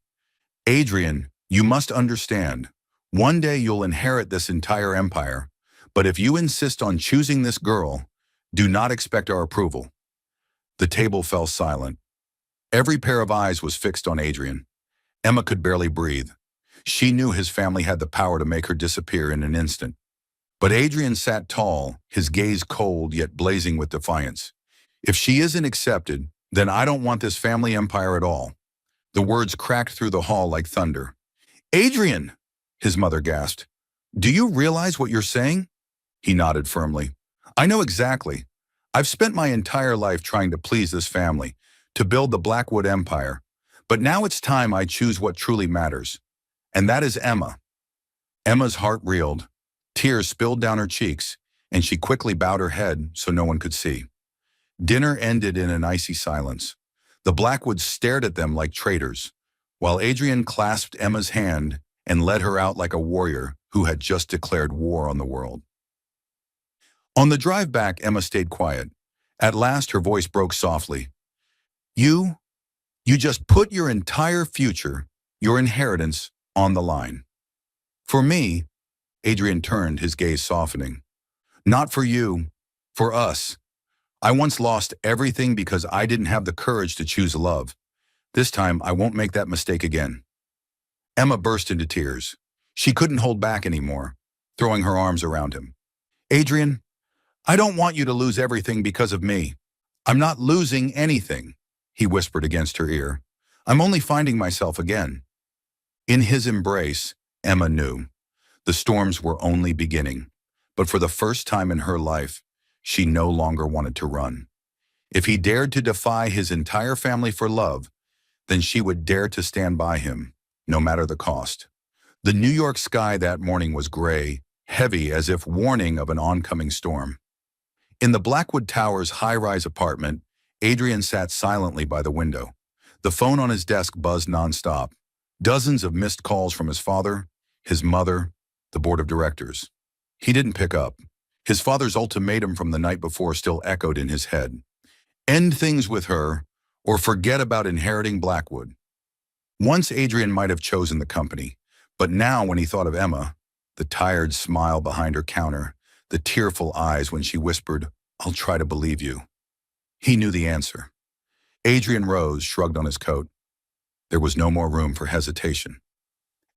"Adrian, you must understand. One day you'll inherit this entire empire, but if you insist on choosing this girl, do not expect our approval." The table fell silent. Every pair of eyes was fixed on Adrian. Emma could barely breathe. She knew his family had the power to make her disappear in an instant. But Adrian sat tall, his gaze cold yet blazing with defiance. "If she isn't accepted, then I don't want this family empire at all." The words cracked through the hall like thunder. "Adrian!" his mother gasped. "Do you realize what you're saying?" He nodded firmly. "I know exactly. I've spent my entire life trying to please this family, to build the Blackwood Empire. But now it's time I choose what truly matters. And that is Emma." Emma's heart reeled. Tears spilled down her cheeks, and she quickly bowed her head so no one could see. Dinner ended in an icy silence. The Blackwoods stared at them like traitors, while Adrian clasped Emma's hand and led her out like a warrior who had just declared war on the world. On the drive back, Emma stayed quiet. At last, her voice broke softly. You just put your entire future, your inheritance, on the line. For me," Adrian turned, his gaze softening. "Not for you, for us. I once lost everything because I didn't have the courage to choose love. This time, I won't make that mistake again." Emma burst into tears. She couldn't hold back anymore. throwing her arms around him. Adrian, I don't want you to lose everything because of me. I'm not losing anything, he whispered against her ear. I'm only finding myself again. In his embrace, Emma knew. The storms were only beginning. But for the first time in her life, she no longer wanted to run. If he dared to defy his entire family for love, then she would dare to stand by him, no matter the cost. The New York sky that morning was gray, heavy as if warning of an oncoming storm. In the Blackwood Towers high-rise apartment, Adrian sat silently by the window. The phone on his desk buzzed nonstop. Dozens of missed calls from his father, his mother, the board of directors. He didn't pick up. His father's ultimatum from the night before still echoed in his head. End things with her, or forget about inheriting Blackwood. Once Adrian might have chosen the company, but now when he thought of Emma, the tired smile behind her counter, the tearful eyes when she whispered, I'll try to believe you. He knew the answer. Adrian rose, shrugged on his coat. There was no more room for hesitation.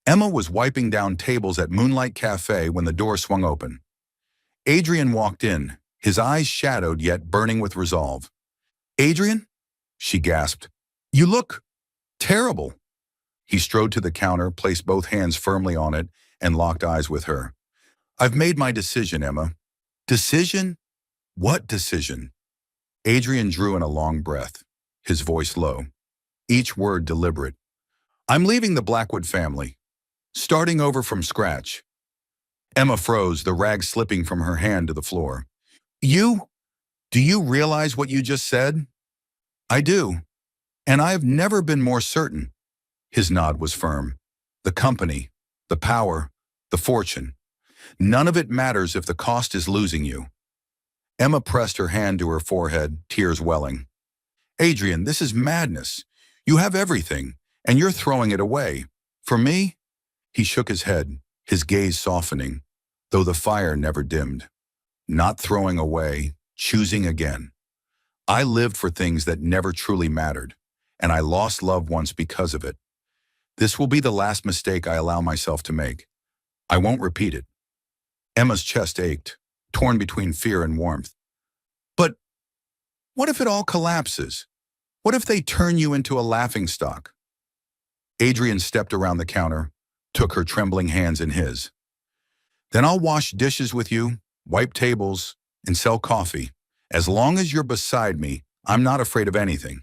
Emma was wiping down tables at Moonlight Cafe when the door swung open. Adrian walked in, his eyes shadowed yet burning with resolve. Adrian? She gasped. You look terrible. He strode to the counter, placed both hands firmly on it, and locked eyes with her. I've made my decision, Emma. Decision? What decision? Adrian drew in a long breath, his voice low, each word deliberate. I'm leaving the Blackwood family, starting over from scratch. Emma froze, the rag slipping from her hand to the floor. Do you realize what you just said? I do, and I've never been more certain. His nod was firm. The company, the power, the fortune. None of it matters if the cost is losing you. Emma pressed her hand to her forehead, tears welling. Adrian, this is madness. You have everything, and you're throwing it away. For me? He shook his head, his gaze softening, though the fire never dimmed. Not throwing away, choosing again. I lived for things that never truly mattered, and I lost loved ones because of it. This will be the last mistake I allow myself to make. I won't repeat it. Emma's chest ached, torn between fear and warmth. But what if it all collapses? What if they turn you into a laughingstock? Adrian stepped around the counter, took her trembling hands in his. Then I'll wash dishes with you, wipe tables, and sell coffee. As long as you're beside me, I'm not afraid of anything.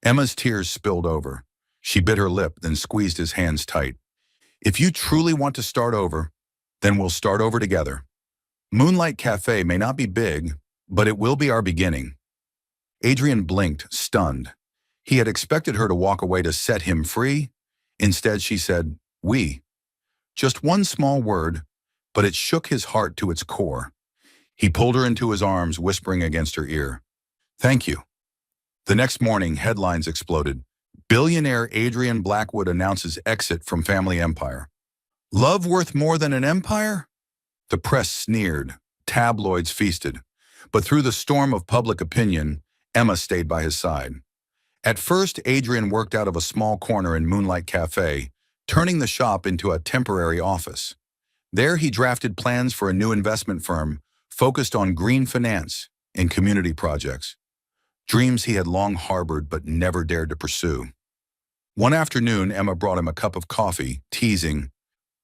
Emma's tears spilled over. She bit her lip, then squeezed his hands tight. If you truly want to start over, then we'll start over together. Moonlight Cafe may not be big, but it will be our beginning. Adrian blinked, stunned. He had expected her to walk away to set him free. Instead, she said, we. Just one small word, but it shook his heart to its core. He pulled her into his arms, whispering against her ear, Thank you. The next morning, headlines exploded. Billionaire Adrian Blackwood announces exit from family empire. Love worth more than an empire? The press sneered. Tabloids feasted. But through the storm of public opinion, Emma stayed by his side. At first, Adrian worked out of a small corner in Moonlight Cafe, turning the shop into a temporary office. There, he drafted plans for a new investment firm focused on green finance and community projects, dreams he had long harbored but never dared to pursue. One afternoon, Emma brought him a cup of coffee, teasing,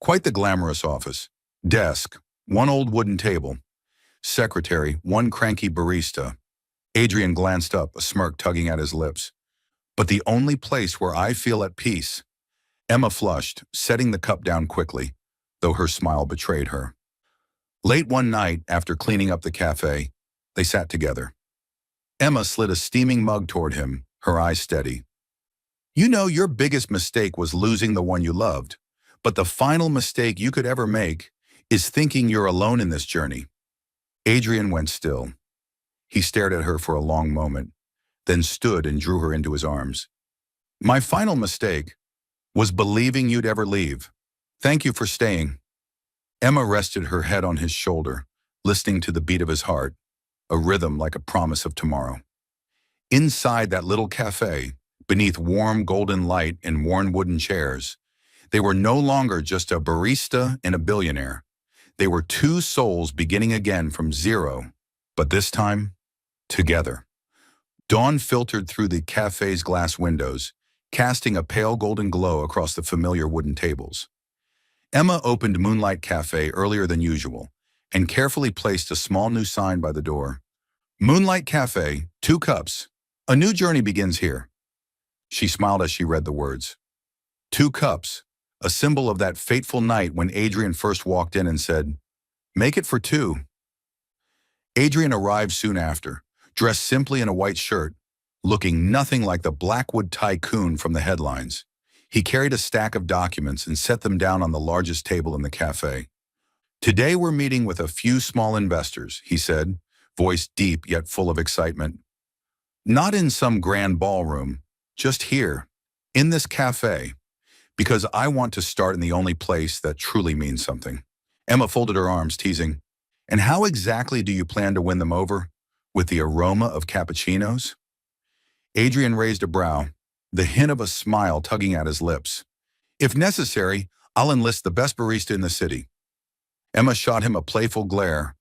quite the glamorous office. Desk, one old wooden table. Secretary, one cranky barista. Adrian glanced up, a smirk tugging at his lips. But the only place where I feel at peace. Emma flushed, setting the cup down quickly, though her smile betrayed her. Late one night, after cleaning up the cafe, they sat together. Emma slid a steaming mug toward him, her eyes steady. You know, your biggest mistake was losing the one you loved, but the final mistake you could ever make is thinking you're alone in this journey. Adrian went still. He stared at her for a long moment, then stood and drew her into his arms. My final mistake was believing you'd ever leave. Thank you for staying. Emma rested her head on his shoulder, listening to the beat of his heart, a rhythm like a promise of tomorrow. Inside that little cafe, beneath warm golden light and worn wooden chairs, they were no longer just a barista and a billionaire. They were two souls beginning again from zero, but this time, together. Dawn filtered through the cafe's glass windows, casting a pale golden glow across the familiar wooden tables. Emma opened Moonlight Cafe earlier than usual and carefully placed a small new sign by the door. Moonlight Cafe, 2 cups. A new journey begins here. She smiled as she read the words. 2 cups, a symbol of that fateful night when Adrian first walked in and said, "Make it for 2." Adrian arrived soon after, dressed simply in a white shirt, looking nothing like the Blackwood tycoon from the headlines. He carried a stack of documents and set them down on the largest table in the cafe. "Today we're meeting with a few small investors," he said, voice deep yet full of excitement. "Not in some grand ballroom, just here, in this cafe, because I want to start in the only place that truly means something." Emma folded her arms, teasing, "And how exactly do you plan to win them over? With the aroma of cappuccinos?" Adrian raised a brow, the hint of a smile tugging at his lips. "If necessary, I'll enlist the best barista in the city." Emma shot him a playful glare,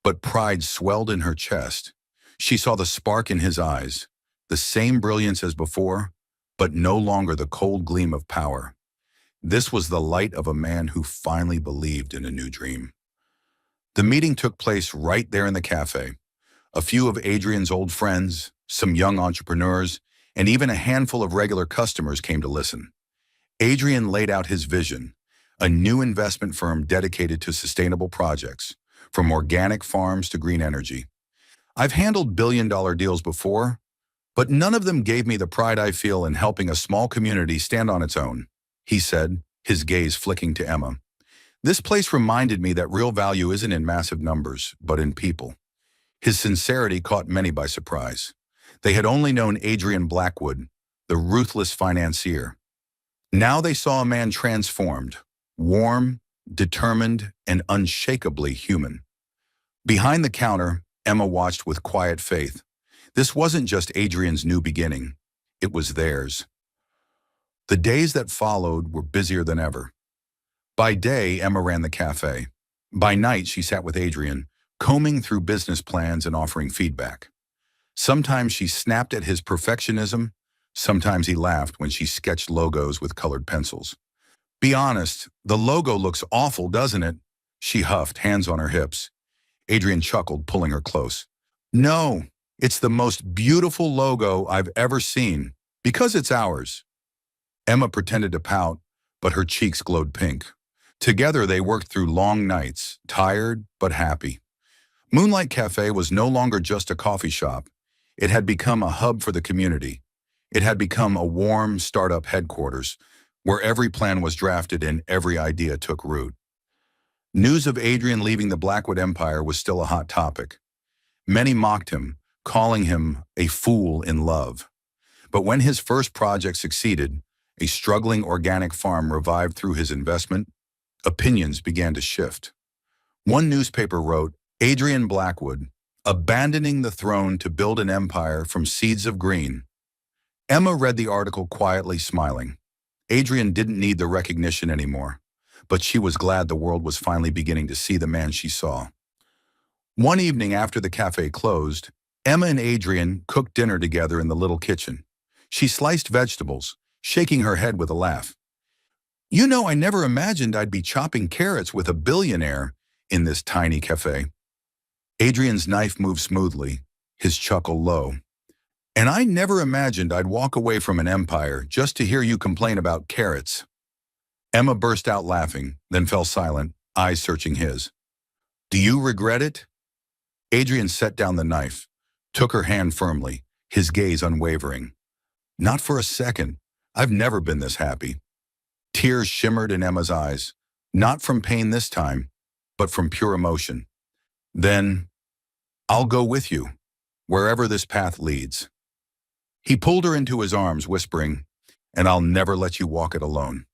but pride swelled in her chest. She saw the spark in his eyes, the same brilliance as before, but no longer the cold gleam of power. This was the light of a man who finally believed in a new dream. The meeting took place right there in the cafe. A few of Adrian's old friends, some young entrepreneurs, and even a handful of regular customers came to listen. Adrian laid out his vision, a new investment firm dedicated to sustainable projects, from organic farms to green energy. "I've handled billion-dollar deals before, but none of them gave me the pride I feel in helping a small community stand on its own," he said, his gaze flicking to Emma. "This place reminded me that real value isn't in massive numbers, but in people." His sincerity caught many by surprise. They had only known Adrian Blackwood, the ruthless financier. Now they saw a man transformed, warm, determined, and unshakably human. Behind the counter, Emma watched with quiet faith. This wasn't just Adrian's new beginning. It was theirs. The days that followed were busier than ever. By day, Emma ran the cafe. By night, she sat with Adrian, combing through business plans and offering feedback. Sometimes she snapped at his perfectionism. Sometimes he laughed when she sketched logos with colored pencils. "Be honest, the logo looks awful, doesn't it?" she huffed, hands on her hips. Adrian chuckled, pulling her close. "No, it's the most beautiful logo I've ever seen, because it's ours." Emma pretended to pout, but her cheeks glowed pink. Together they worked through long nights, tired but happy. Moonlight Cafe was no longer just a coffee shop. It had become a hub for the community. It had become a warm startup headquarters, where every plan was drafted and every idea took root. News of Adrian leaving the Blackwood Empire was still a hot topic. Many mocked him, calling him a fool in love. But when his first project succeeded, a struggling organic farm revived through his investment, opinions began to shift. One newspaper wrote, "Adrian Blackwood, abandoning the throne to build an empire from seeds of green." Emma read the article quietly, smiling. Adrian didn't need the recognition anymore, but she was glad the world was finally beginning to see the man she saw. One evening after the cafe closed, Emma and Adrian cooked dinner together in the little kitchen. She sliced vegetables, shaking her head with a laugh. "You know, I never imagined I'd be chopping carrots with a billionaire in this tiny cafe." Adrian's knife moved smoothly, his chuckle low. "And I never imagined I'd walk away from an empire just to hear you complain about carrots." Emma burst out laughing, then fell silent, eyes searching his. "Do you regret it?" Adrian set down the knife, took her hand firmly, his gaze unwavering. "Not for a second. I've never been this happy." Tears shimmered in Emma's eyes, not from pain this time, but from pure emotion. "Then, I'll go with you, wherever this path leads." He pulled her into his arms, whispering, "And I'll never let you walk it alone."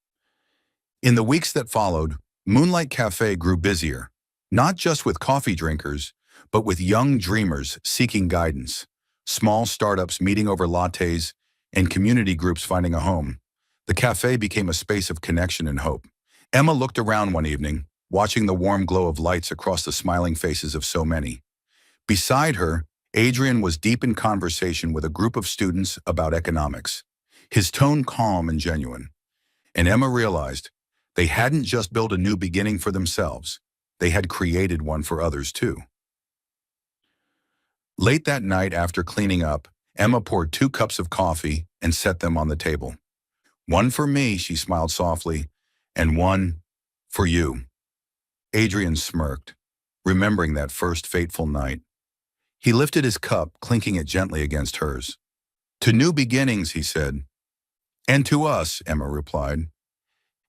In the weeks that followed, Moonlight Cafe grew busier, not just with coffee drinkers, but with young dreamers seeking guidance, small startups meeting over lattes, and community groups finding a home. The cafe became a space of connection and hope. Emma looked around one evening, watching the warm glow of lights across the smiling faces of so many. Beside her, Adrian was deep in conversation with a group of students about economics, his tone calm and genuine. And Emma realized they hadn't just built a new beginning for themselves, they had created one for others too. Late that night after cleaning up, Emma poured 2 cups of coffee and set them on the table. "One for me," she smiled softly, "and one for you." Adrian smirked, remembering that first fateful night. He lifted his cup, clinking it gently against hers. "To new beginnings," he said. "And to us," Emma replied.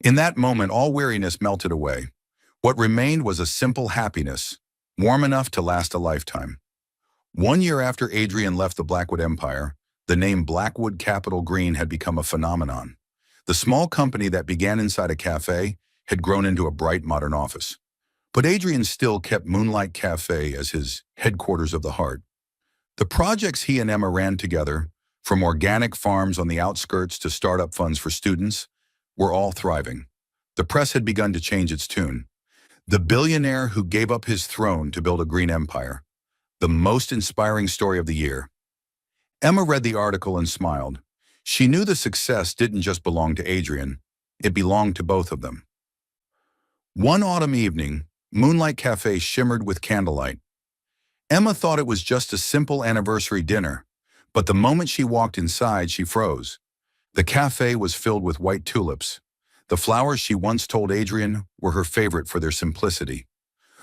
In that moment, all weariness melted away. What remained was a simple happiness, warm enough to last a lifetime. 1 year after Adrian left the Blackwood Empire, the name Blackwood Capital Green had become a phenomenon. The small company that began inside a cafe had grown into a bright modern office. But Adrian still kept Moonlight Cafe as his headquarters of the heart. The projects he and Emma ran together, from organic farms on the outskirts to startup funds for students, were all thriving. The press had begun to change its tune. The billionaire who gave up his throne to build a green empire. The most inspiring story of the year. Emma read the article and smiled. She knew the success didn't just belong to Adrian. It belonged to both of them. One autumn evening, Moonlight Cafe shimmered with candlelight. Emma thought it was just a simple anniversary dinner, but the moment she walked inside, she froze. The cafe was filled with white tulips. The flowers she once told Adrian were her favorite for their simplicity.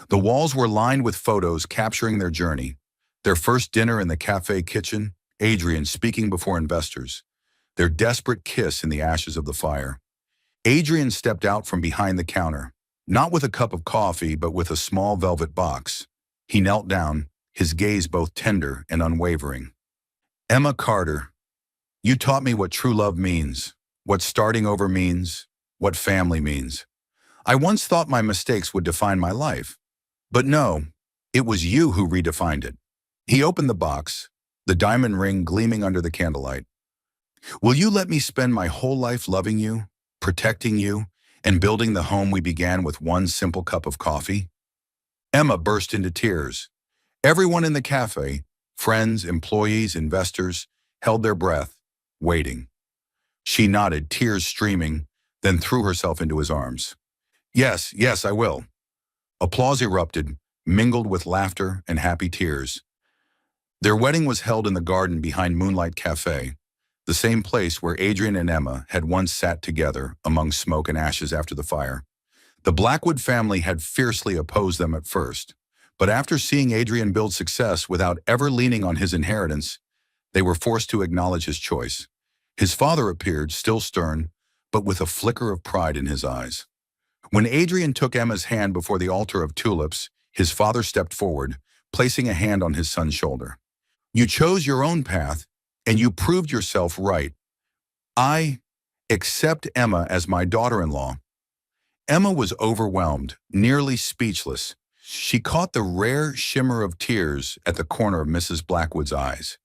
The walls were lined with photos capturing their journey. Their first dinner in the cafe kitchen, Adrian speaking before investors. Their desperate kiss in the ashes of the fire. Adrian stepped out from behind the counter, not with a cup of coffee, but with a small velvet box. He knelt down, his gaze both tender and unwavering. "Emma Carter, you taught me what true love means, what starting over means, what family means. I once thought my mistakes would define my life. But no, it was you who redefined it." He opened the box, the diamond ring gleaming under the candlelight. "Will you let me spend my whole life loving you, protecting you, and building the home we began with one simple cup of coffee?" Emma burst into tears. Everyone in the cafe, friends, employees, investors, held their breath, waiting. She nodded, tears streaming, then threw herself into his arms. Yes, I will." Applause erupted, mingled with laughter and happy tears. Their wedding was held in the garden behind Moonlight Cafe, the same place where Adrian and Emma had once sat together among smoke and ashes after the fire. The Blackwood family had fiercely opposed them at first, but after seeing Adrian build success without ever leaning on his inheritance, they were forced to acknowledge his choice. His father appeared, still stern, but with a flicker of pride in his eyes. When Adrian took Emma's hand before the altar of tulips, his father stepped forward, placing a hand on his son's shoulder. "You chose your own path, and you proved yourself right. I accept Emma as my daughter-in-law." Emma was overwhelmed, nearly speechless. She caught the rare shimmer of tears at the corner of Mrs. Blackwood's eyes.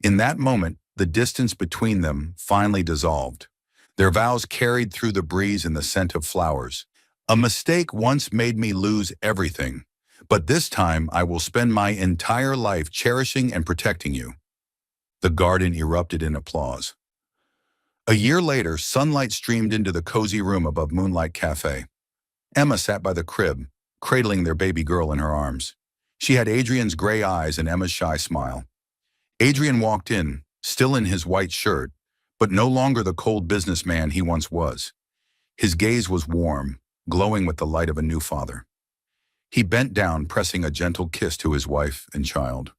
In that moment, the distance between them finally dissolved. Their vows carried through the breeze in the scent of flowers. "A mistake once made me lose everything, but this time I will spend my entire life cherishing and protecting you." The garden erupted in applause. A year later, sunlight streamed into the cozy room above Moonlight Cafe. Emma sat by the crib, cradling their baby girl in her arms. She had Adrian's gray eyes and Emma's shy smile. Adrian walked in, still in his white shirt, but no longer the cold businessman he once was. His gaze was warm, glowing with the light of a new father. He bent down, pressing a gentle kiss to his wife and child.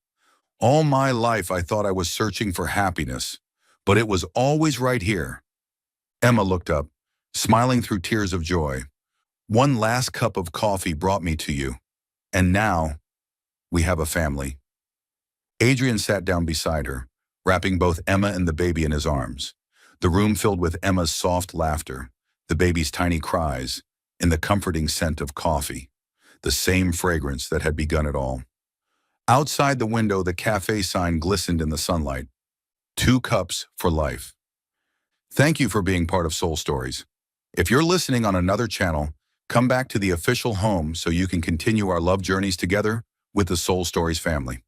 "All my life I thought I was searching for happiness, but it was always right here." Emma looked up, smiling through tears of joy. "One last cup of coffee brought me to you, and now we have a family." Adrian sat down beside her, wrapping both Emma and the baby in his arms. The room filled with Emma's soft laughter, the baby's tiny cries, and the comforting scent of coffee, the same fragrance that had begun it all. Outside the window, the cafe sign glistened in the sunlight. 2 cups for life. Thank you for being part of Soul Stories. If you're listening on another channel, Come back to the official home so you can continue our love journeys together with the Soul Stories family.